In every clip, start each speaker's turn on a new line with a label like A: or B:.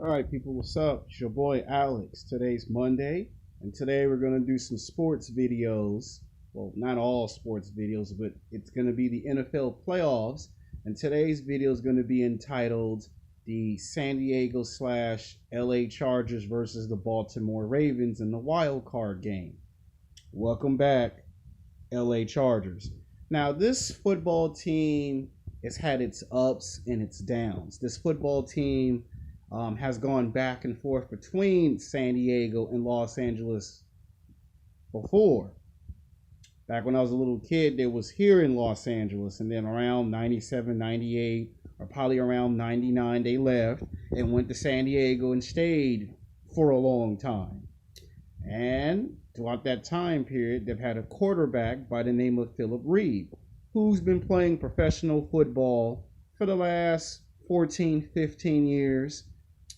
A: All right, people, what's up? It's your boy Alex. Today's Monday, and today we're going to do some sports videos. Well, not all sports videos, but it's going to be the NFL playoffs. And today's video is going to be entitled the San Diego slash LA Chargers versus the Baltimore Ravens in the wild card game. Welcome back, LA Chargers. Now, this football team has had its ups and its downs. This football team has gone back and forth between San Diego and Los Angeles before. Back when I was a little kid, they was here in Los Angeles, and then around 97, 98, or probably around 99, they left and went to San Diego and stayed for a long time. And throughout that time period, they've had a quarterback by the name of Philip Reed, who's been playing professional football for the last 14, 15 years.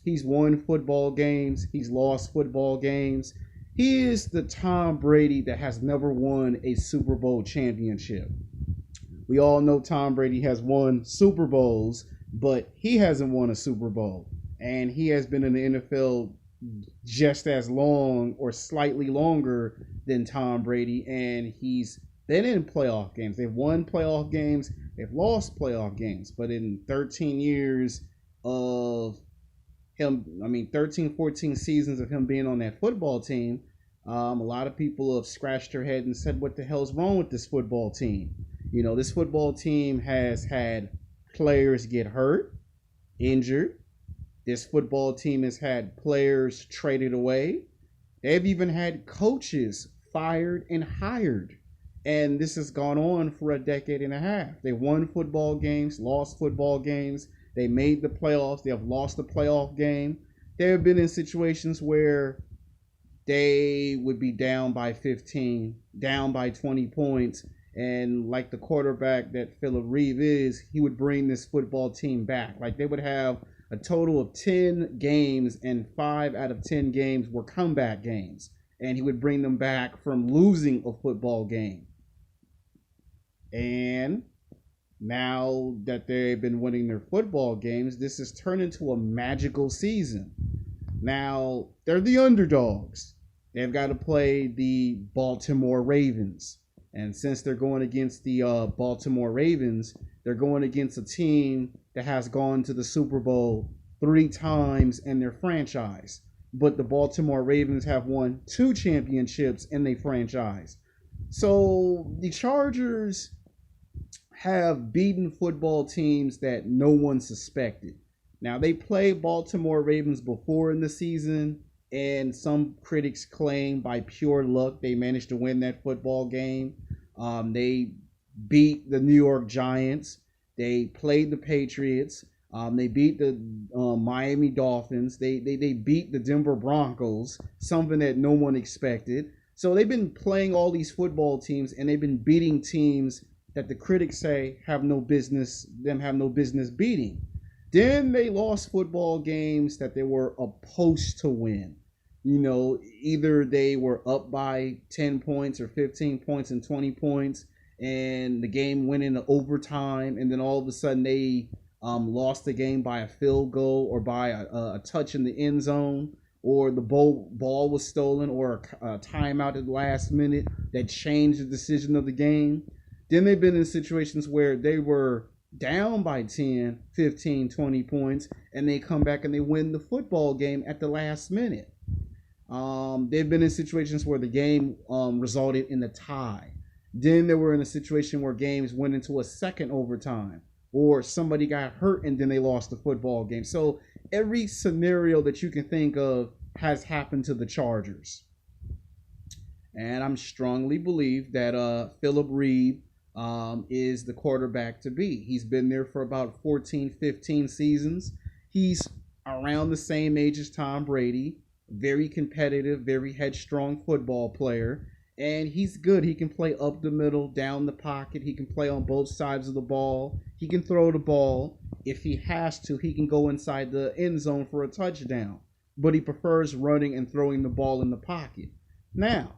A: He's won football games. He's lost football games. He is the Tom Brady that has never won a Super Bowl championship. We all know Tom Brady has won Super Bowls, but he hasn't won a Super Bowl. And he has been in the NFL just as long or slightly longer than Tom Brady. And he's been in playoff games. They've won playoff games. They've lost playoff games. But in 13 years of him, 13, 14 seasons of him being on that football team, a lot of people have scratched their head and said, what the hell's wrong with this football team? This football team has had players get hurt, injured. This football team has had players traded away. They've even had coaches fired and hired. And this has gone on for a decade and a half. They won football games, lost football games. They made the playoffs. They have lost the playoff game. They have been in situations where they would be down by 15, down by 20 points. And like the quarterback that Philip Reeve is, he would bring this football team back. Like they would have a total of 10 games, and 5 out of 10 games were comeback games. And he would bring them back from losing a football game. And now that they've been winning their football games, this has turned into a magical season. Now, they're the underdogs. They've got to play the Baltimore Ravens. And since they're going against the Baltimore Ravens, they're going against a team that has gone to the Super Bowl 3 times in their franchise. But the Baltimore Ravens have won 2 championships in their franchise. So the Chargers have beaten football teams that no one suspected. Now, they played Baltimore Ravens before in the season, and some critics claim by pure luck they managed to win that football game. They beat the New York Giants. They played the Patriots. They beat the Miami Dolphins. They beat the Denver Broncos, something that no one expected. So they've been playing all these football teams, and they've been beating teams that the critics say have no business beating. Then they lost football games that they were supposed to win. Either they were up by 10 points or 15 points and 20 points, and the game went into overtime, and then all of a sudden they lost the game by a field goal or by a touch in the end zone, or the ball was stolen, or a timeout at the last minute that changed the decision of the game. Then they've been in situations where they were down by 10, 15, 20 points, and they come back and they win the football game at the last minute. They've been in situations where the game resulted in a tie. Then they were in a situation where games went into a second overtime, or somebody got hurt and then they lost the football game. So every scenario that you can think of has happened to the Chargers. And I'm strongly believe that Philip Reed is the quarterback to be. He's been there for about 14, 15 seasons. He's around the same age as Tom Brady. Very competitive, very headstrong football player. And he's good. He can play up the middle, down the pocket. He can play on both sides of the ball. He can throw the ball. If he has to, he can go inside the end zone for a touchdown. But he prefers running and throwing the ball in the pocket. Now,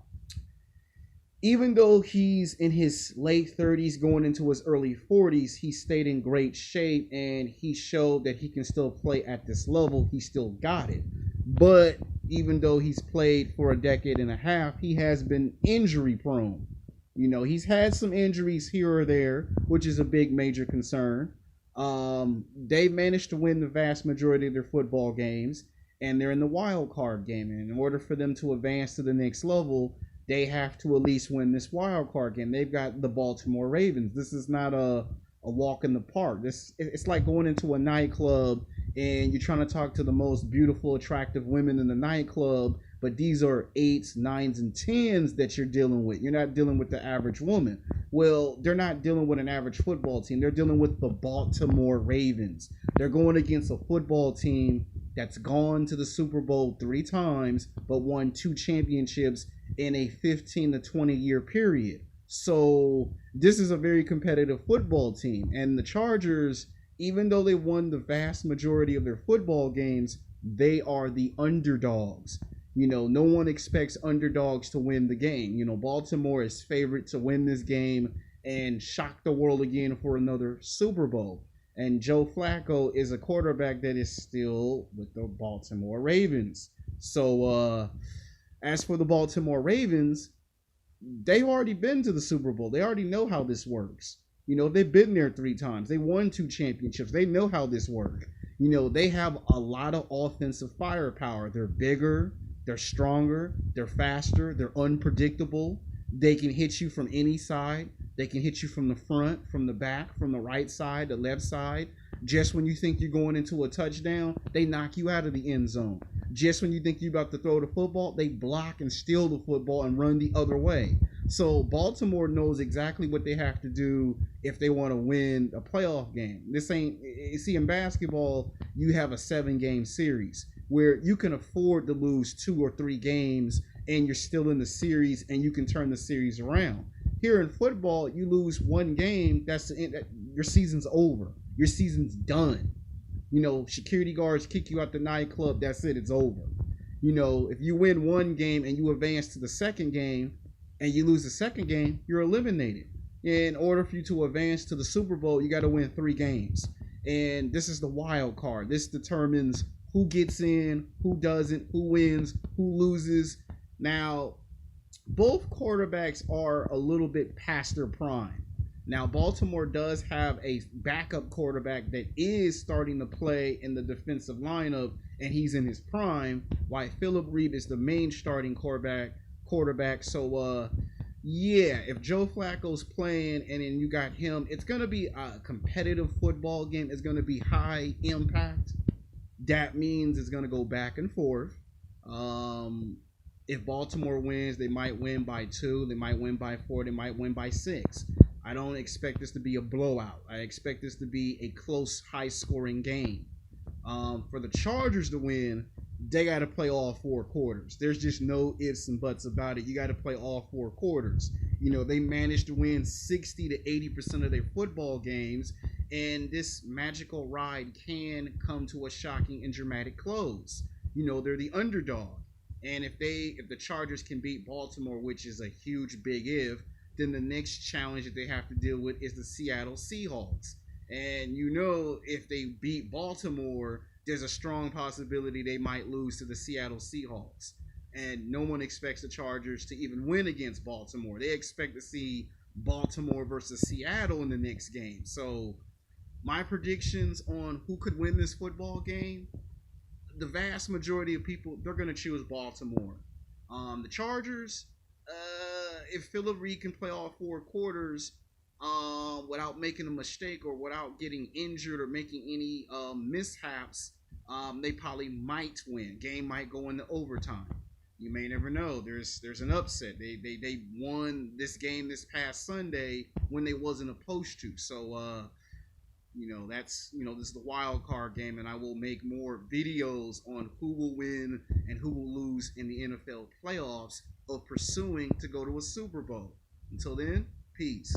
A: even though he's in his late 30s going into his early 40s, he stayed in great shape and he showed that he can still play at this level. He still got it. But even though he's played for a decade and a half, he has been injury prone. He's had some injuries here or there, which is a big major concern. They managed to win the vast majority of their football games, and they're in the wild card game. And in order for them to advance to the next level, they have to at least win this wild card game. They've got the Baltimore Ravens. This is not a walk in the park. It's like going into a nightclub and you're trying to talk to the most beautiful, attractive women in the nightclub, but these are 8s, 9s, and 10s that you're dealing with. You're not dealing with the average woman. Well, they're not dealing with an average football team. They're dealing with the Baltimore Ravens. They're going against a football team that's gone to the Super Bowl 3 times, but won 2 championships in a 15 to 20 year period. So this is a very competitive football team. And the Chargers, even though they won the vast majority of their football games, they are the underdogs. No one expects underdogs to win the game. Baltimore is favorite to win this game and shock the world again for another Super Bowl. And Joe Flacco is a quarterback that is still with the Baltimore Ravens. So as for the Baltimore Ravens, they've already been to the Super Bowl. They already know how this works. They've been there 3 times. They won 2 championships. They know how this works. They have a lot of offensive firepower. They're bigger, they're stronger, they're faster, they're unpredictable. They can hit you from any side. They can hit you from the front, from the back, from the right side, the left side. Just when you think you're going into a touchdown, they knock you out of the end zone. Just when you think you're about to throw the football, they block and steal the football and run the other way. So Baltimore knows exactly what they have to do if they want to win a playoff game. This ain't, see, in basketball, you have a 7-game series where you can afford to lose 2 or 3 games and you're still in the series and you can turn the series around. Here in football, you lose 1 game, that's the end, your season's over. Your season's done. Security guards kick you out the nightclub, that's it, it's over. If you win 1 game and you advance to the 2nd game and you lose the 2nd game, you're eliminated. In order for you to advance to the Super Bowl, you got to win 3 games. And this is the wild card. This determines who gets in, who doesn't, who wins, who loses. Now, both quarterbacks are a little bit past their prime. Now, Baltimore does have a backup quarterback that is starting to play in the defensive lineup, and he's in his prime, while Philip Reed is the main starting quarterback. So, yeah, if Joe Flacco's playing and then you got him, it's going to be a competitive football game. It's going to be high impact. That means it's going to go back and forth. If Baltimore wins, they might win by 2, they might win by 4, they might win by 6. I don't expect this to be a blowout. I expect this to be a close, high-scoring game. For the Chargers to win, they got to play all 4 quarters. There's just no ifs and buts about it. You got to play all 4 quarters. They managed to win 60 to 80% of their football games, and this magical ride can come to a shocking and dramatic close. They're the underdog. And if the Chargers can beat Baltimore, which is a huge big if, then the next challenge that they have to deal with is the Seattle Seahawks. And if they beat Baltimore, there's a strong possibility they might lose to the Seattle Seahawks. And no one expects the Chargers to even win against Baltimore. They expect to see Baltimore versus Seattle in the next game. So my predictions on who could win this football game, the vast majority of people, they're going to choose Baltimore. The Chargers, if Philip Reed can play all 4 quarters without making a mistake or without getting injured or making any mishaps, they probably might win. Game might go into overtime. You may never know. There's an upset. They won this game this past Sunday when they wasn't supposed to. So this is the wild card game, and I will make more videos on who will win and who will lose in the NFL playoffs of pursuing to go to a Super Bowl. Until then, peace.